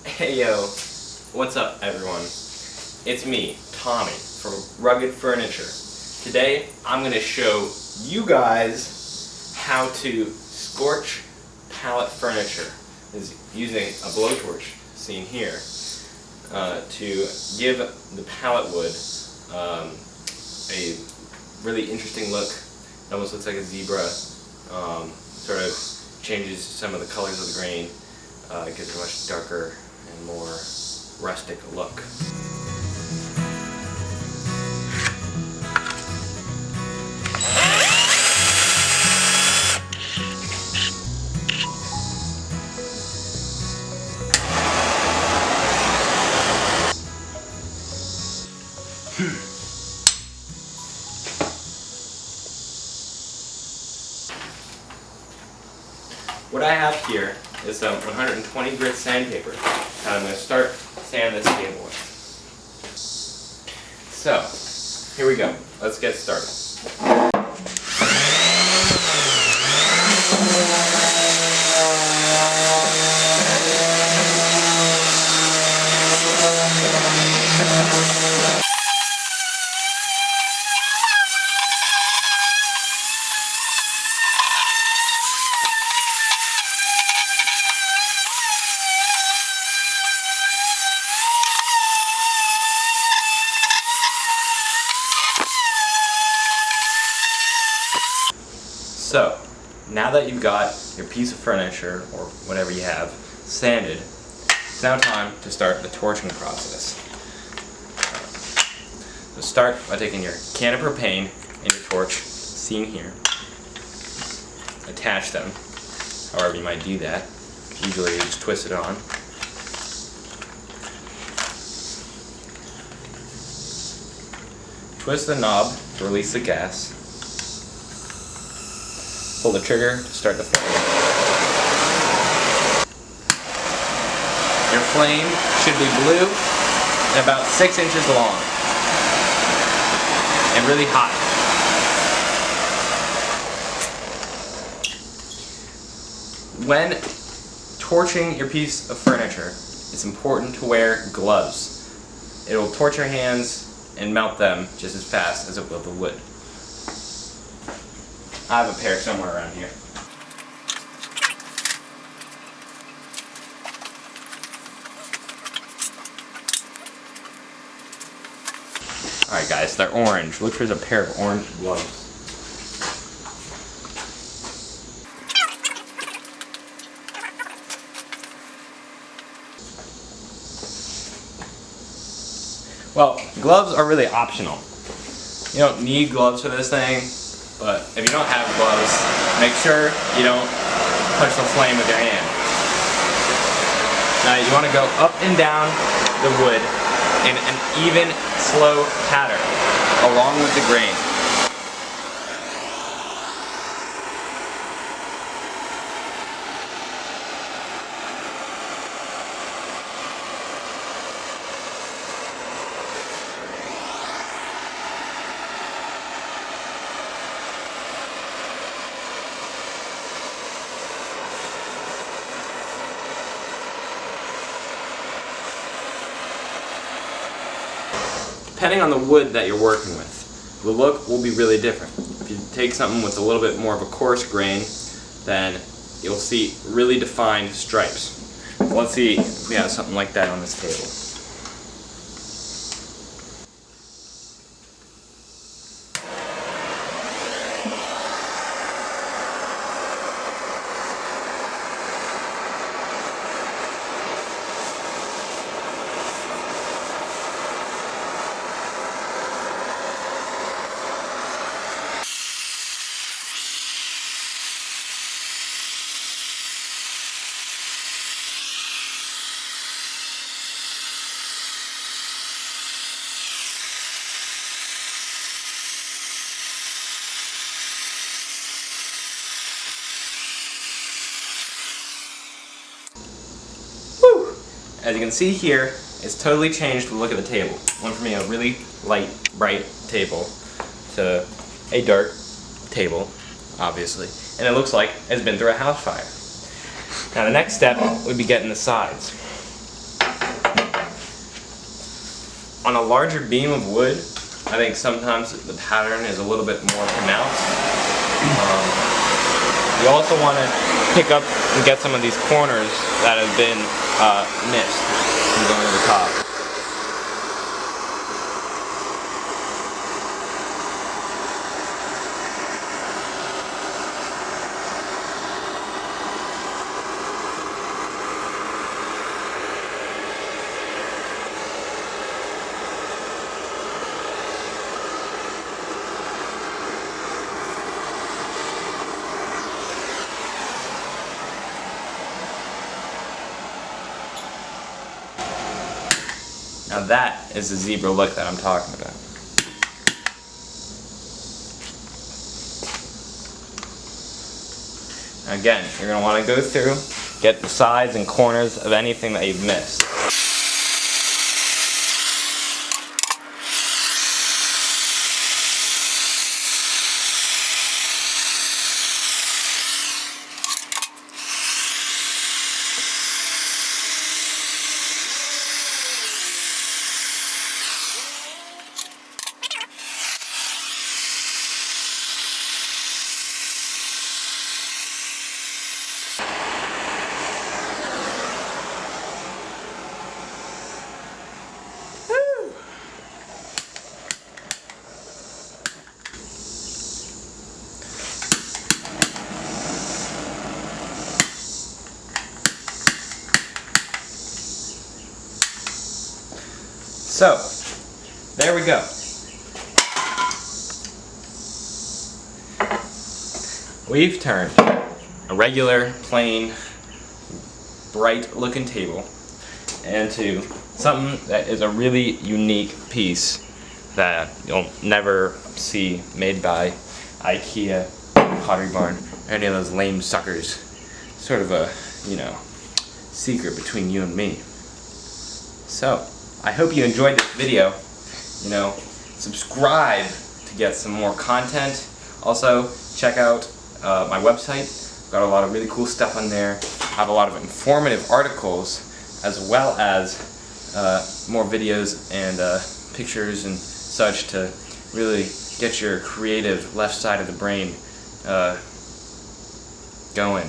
Hey yo, what's up everyone? It's me, Tommy, from Ruggyd Furniture. Today I'm going to show you guys how to scorch pallet furniture using a blowtorch, seen here, to give the pallet wood a really interesting look. It almost looks like a zebra, sort of changes some of the colors of the grain, gives it a much darker and more rustic look. What I have here is some 120 grit sandpaper that I'm going to start sanding this table with. So, here we go. Let's get started. So, now that you've got your piece of furniture, or whatever you have, sanded, it's now time to start the torching process. So start by taking your can of propane and your torch, seen here. Attach them, however you might do that. Usually you just twist it on. Twist the knob to release the gas. Pull the trigger to start the flame. Your flame should be blue and about 6 inches long and really hot. When torching your piece of furniture, it's important to wear gloves. It will torch your hands and melt them just as fast as it will the wood. I have a pair somewhere around here. Alright guys, they're orange. Look for a pair of orange gloves. Well, gloves are really optional. You don't need gloves for this thing. But if you don't have gloves, make sure you don't touch the flame with your hand. Now you want to go up and down the wood in an even, slow pattern, along with the grain. Depending on the wood that you're working with, the look will be really different. If you take something with a little bit more of a coarse grain, then you'll see really defined stripes. So let's see if we have something like that on this table. As you can see here, it's totally changed the look of the table. Went from a really light, bright table to a dark table, obviously. And it looks like it's been through a house fire. Now the next step would be getting the sides. On a larger beam of wood, I think sometimes the pattern is a little bit more pronounced. You also want to pick up and get some of these corners that have been missed from going to the top. Now that is the zebra look that I'm talking about. Again, you're going to want to go through, get the sides and corners of anything that you've missed. So, there we go. We've turned a regular, plain, bright looking table into something that is a really unique piece that you'll never see made by IKEA, Pottery Barn, or any of those lame suckers. Sort of a, secret between you and me. So, I hope you enjoyed this video. Subscribe to get some more content. Also, check out my website. I've got a lot of really cool stuff on there. I have a lot of informative articles, as well as more videos and pictures and such to really get your creative left side of the brain going.